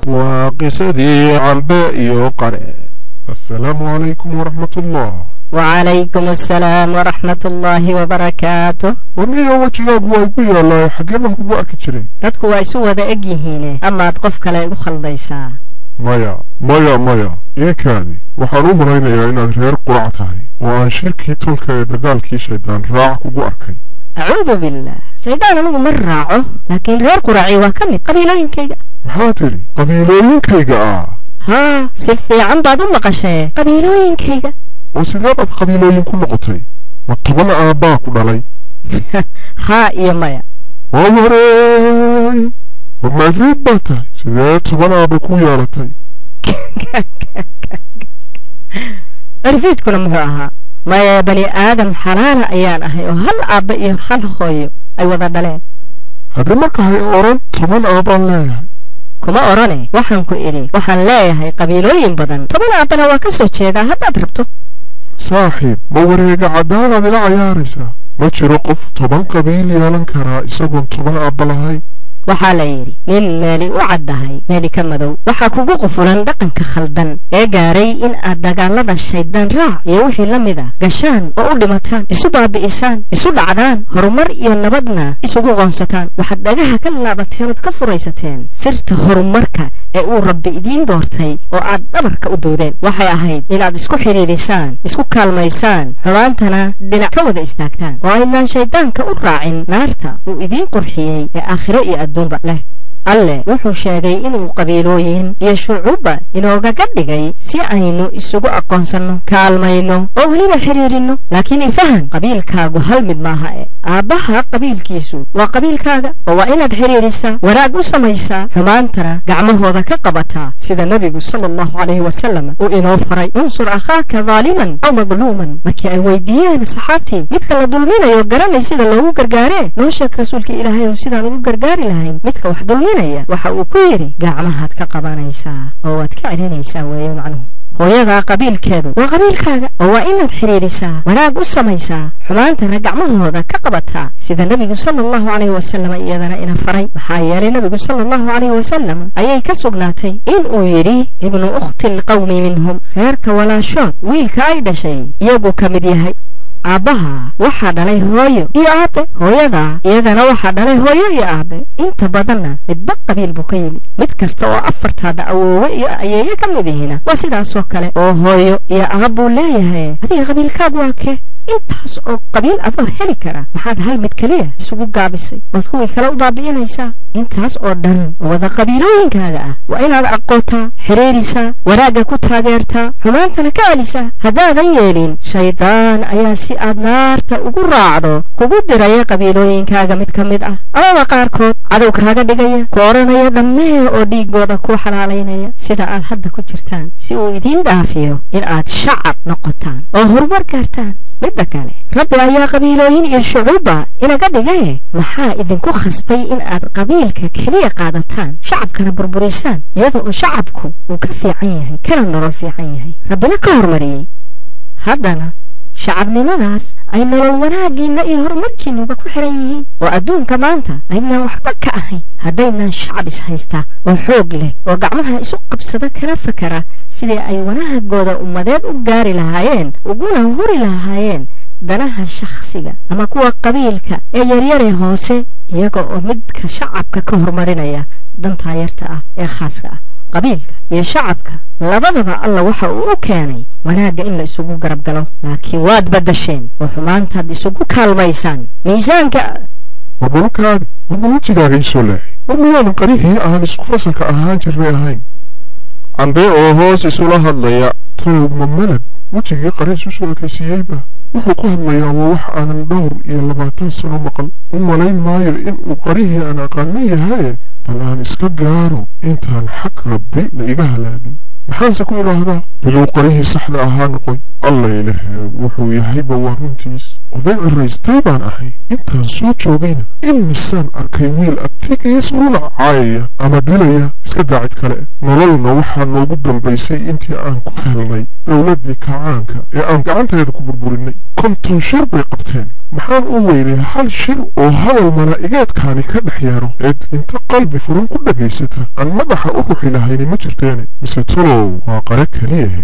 وقصدي عنباء يقرأ. السلام عليكم ورحمة الله. وعليكم السلام ورحمة الله وبركاته. ونيا وجهك ويقول الله حقنا هو أكتري. dadku waa isu wada eg yihiin ama qof kale u khaldaysaa. maya eekaadi waxaan u maraynayaa inaad reer qurac tahay oo aan shirkii tolka ee dagaalkii shaydaan raac kugu arkay. acuudu billah shaydaan anigu ma raaco laakiin reer quraci waa ka mid qabiilooyinkayga. maxaa tiri qabiilooyinkayga ah? haa si fiican baad u maqashee qabiilooyinkayga. oo sidee baad qabiilooyin ku noqotay? ma 10 aabbaa ku dhalay? haa iyo maya. waa wareey war maafriid baa tahay sidee 10 aabba ku yeelatay? arfiidkuna muxuu ahaa maya bani aadam xalaala ayaan ahay oo hal aabba iyo hal hooyo ay wada dhaleen. haddii marka hay oran 10 aabbaan leeyahay. kuma orane waxaan ku idhi waxaan leeyahay qabiilooyin badan 10 aabbana waa ka soo jeedaa haddaad rabto. saaxiib ma wareega caddaanaad ila cayaaraysaa? ma jiro qof 10 qabiil yeelan karaa isagoon 10 aabba lahayn. waxaa la yidhi nin meeli u caddahay meeli ka madow. waxaa kugu qufulan dhaqanka khaldan ee gaaray in aad dagaalada shaydaan raac iyo wixii la mid ah gashaan oo u dhimataan, isu baabi'isaan, isu dhacdaan, horumar iyo nabadna isugu qoonsataan. waxaad dhagaha ka laabateen ood ka furaysateen sirta horumarka ee uu rabbi idiin doortay oo aad dhabarka u duudeen. waxay ahayd inaad isku xidhiidhisaan, isku kaalmaysaan, xumaantana dhinac ka wada istaagtaan oo aynaan shaydaanka u raacin naarta uu idiin qurxiyey ee aakhiro iyo adduunba leh. alle wuxuu sheegay inuu qabiilooyin iyo shucuubba inoogaga dhigay si aynu isugu aqoonsanno, kaalmayno oo weliba xiriirino. laakiin ifahan qabiilkaagu hal mid maaha aabbaha qabiilkiisu waa qabiilkaaga oo waa inaad xiriirisaa, wanaag u samaysaa, xumaantana gacmahooda ka qabataa sida nabigu sallallahu calayhi wasallam uu inoo faray. unsur akhaaka daaliman aw madluuman. markii ay weydiiyeen saxaabtii midka la dulminayo garanay sida loogu gargaaree noo sheeg rasuulka ilaahay oo sidaan ugu gargaari lahayn midka wax dulminaya. waxa uu ku yidhi gacmahaad ka qabanaysaa oo waad ka celinaysaa weeye macnuhu. hooyada qabiilkeedu waa qabiilkaaga oo waa inaad xiriirisaa, wanaag u samaysaa, xumaantana gacmahooda ka qabataa sida nabigu sallallahu calayhi wasallam iyadana ina faray. maxaa yeelay nabigu sallallahu calayhi wasallam ayay ka sugnaatay in uu yidhi ibnu ukhti alqawmi minhum. reerka walaashood wiilka ay dhashay iyagu ka mid yahay. aabbaha waxaa dhalay hooyo iyo aabe, hooyada iyadana waxaa dhalay hooyo iyo aabe. inta badanna midba qabiil buu ka yimid. mid kasta oo afartaada awoowe iyo ayeeye ka mid yihiina waa sidaasoo kale oo hooyo iyo aabbuu leeyahay. adiga qabiilkaagu waa kee? intaas oo qabiil adoo heli kara maxaad hal mid kaliya isugu gaabisay ood kuwii kale u baabi'inaysaa? intaas oo dhan wada qabiilooyinkaaga ah waa inaad aqootaa, xiriirisaa, wanaagga ku taageertaa, xumaantana ka celisaa. haddaadan yeelin shaydaan ayaa si aad naarta ugu raacdo kugu diraya qabiilooyinkaaga mid ka mid ah amaba qaarkood cadow kaaga dhigaya, ku odhanaya dhammee oo dhiigooda ku xalaalaynaya sida aad hadda ku jirtaan, si uu idiin dhaafiyo in aad shacab noqotaan oo horumar gaartaan. midda kale rabbi ayaa qabiilooyin iyo shucuubba inaga dhigaye maxaa idinku khasbay in aad qabiilka keliya qaadataan shacabkana burburisaan iyada oo shacabku uu ka fiican yahay kana nolol fiican yahay rabbina ka hormariyey? haddana shacabnimadaas ay nolol wanaagiina iyo horumarkiinuba ku xiran yihiin oo adduunka maanta aynaan waxba ka ahayn haddaynaan shacab is haystaa oo xoog leh oo gacmaha isu qabsada kana fakara sidii ay wanaagooda ummadeed u gaari lahaayeen uguna huri lahaayeen danaha shakhsiga ama kuwa qabiilka ee yaryaree hoose iyaga oo midka shacabka ka hormarinaya dantaa yarta ah ee khaaska ah. qabiilka iyo shacabka labadaba alla waxa uu u keenay wanaagga in la isugu garab galo, laakiin waad badasheen oo xumaantaad isugu kaalmaysaan. miisaanka warbalujigaaga isoo leexay war miyaadan qarihii aan isku fasalka ahaan jirnay ahayn? cambee oo hoos isula hadlaya. towma malab wejigii qariis usoo ekaysiiyeyba wuxuu ku hadlayaa waa wax aanan 20 sano maqal. u malayn maayo inuu qarihii aan aqaano yahaye bal aan iska gaaro intaan xaq rabbi la iga halaagin. محان سكون هذا بلو قريه صحدا أهان قوي الله إله وحو يهيب ورنتيس وذي الرئيس تايبان أحي انت صوت شوبين إمسان أركيويل أبتيك يسرون عاية أما دليا اسكدعت كلا نولنا وحا نوجدن بيسي انتي آنكو هلني دولدي كعانك يا آنك أنت يدكو بربوريني كنتم شربي قبتين محان أولي هل شر وهذا الملائكات كاني كدحيارو انت قلبي فرون كل جيستها أن مدح أروحي لهيني مجرتيني مسيطلو وقرك ليه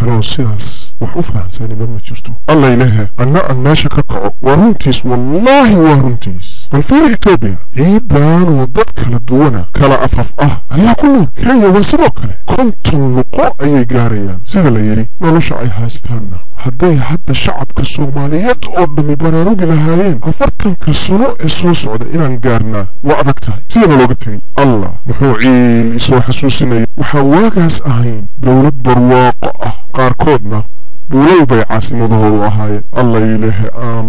كانوا السياس وحوفها ساني بما جرتو الله إلهي أنا الناشا كقعو ورنتيس والله ورنتيس والفير إثيوبيا إيدان وضدك للدونة كلا أفف ألا كله كان يوصلوا كلا كنتم لقاء أي جاريان سيغ ليري نلوش أي هاستانا هداي حتى الشعب كالصوماليات قدمي براروج لهايين أفرتن كالصنوع إسوس عدا إنا نقارنا وعدكتها سينا لوقتني الله محوعيل إسو حسوسيني وحواقاس أهين دولة برواقة قاركودنا بولو بي عاصمته وهاي الله إله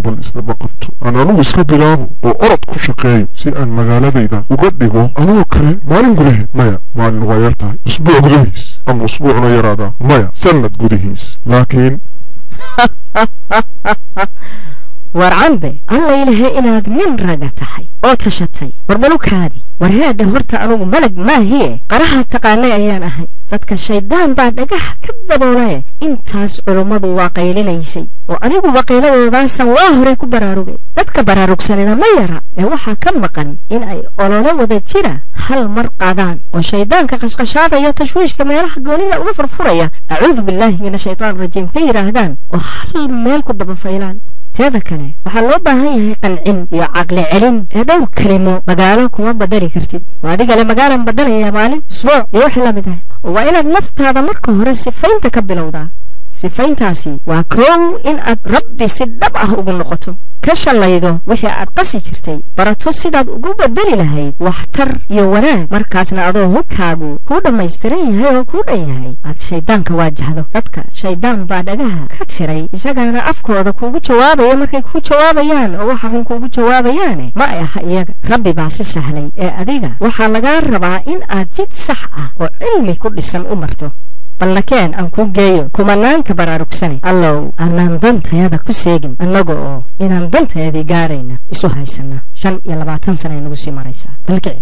بل إسنبقبتو أنا نو إسكبلابو وأرد كشقايو سي أن مغالبيدا وقدقو أنا وكري مالين قليه مايا مالين غيرتها أسبوع قدهيس أما أسبوع نيرادا مايا سنة قدهيس لكن warcanbe alla ilahay inaad nin raga tahay oo tashatay warbalugkaadi warheeda horta anugu malag maahiye qaraha taqaanay ayaan ahay dadka shaydaan baa dhagax ka daboolay intaas culummadu waa qaylinaysay oo anigu waqayladoodaasaan waa hore ku baraarugay dadka baraarugsanina ma yara ee waxaa ka maqan in ay ololo wada jira hal mar qaadaan oo shaydaanka qashqashaada iyo tashwiishka meelaha goonida uga furfuraya acuudu billaahi min ashaytaan rajiim ka yiraahdaan oo hal meel ku daba faylaan teeda kale waxaa loo baahan yahay qancin iyo caqli celin ee dhowr kalimo magaalo kuma badali kartid waa adiga le magaalan badalaya maalin isbuuc iyo wixii la mid ah waa inaad naftaada marka hore sifaynta ka bilowdaa sifayntaasi waa kow in aad rabbi si dhab ah ugu noqoto ka shalaydo wixii aad qasi jirtay barato sidaad ugu badali lahayd waxtar iyo wanaag markaasna adoo hubkaagu ku dhamaystiran yahay oo ku dhan yahay aad shaydaanka waajahdo dadka shaydaan baa dhagaha ka tiray isagana afkooda kuugu jawaabaya markay ku jawaabayaan oo waxa xun kuugu jawaabayaan ma aha iyaga rabbi baa si sahlay ee adiga waxaa laga rabaa in aad jid sax ah oo cilmi ku dhisan u marto balakeen aan ku geeyo kumanaanka baraarugsane allow aanan dantayada ku seegin annaga oo inaan danteedii gaarayna isu haysana 25 sano ay nagu sii maraysaa balkici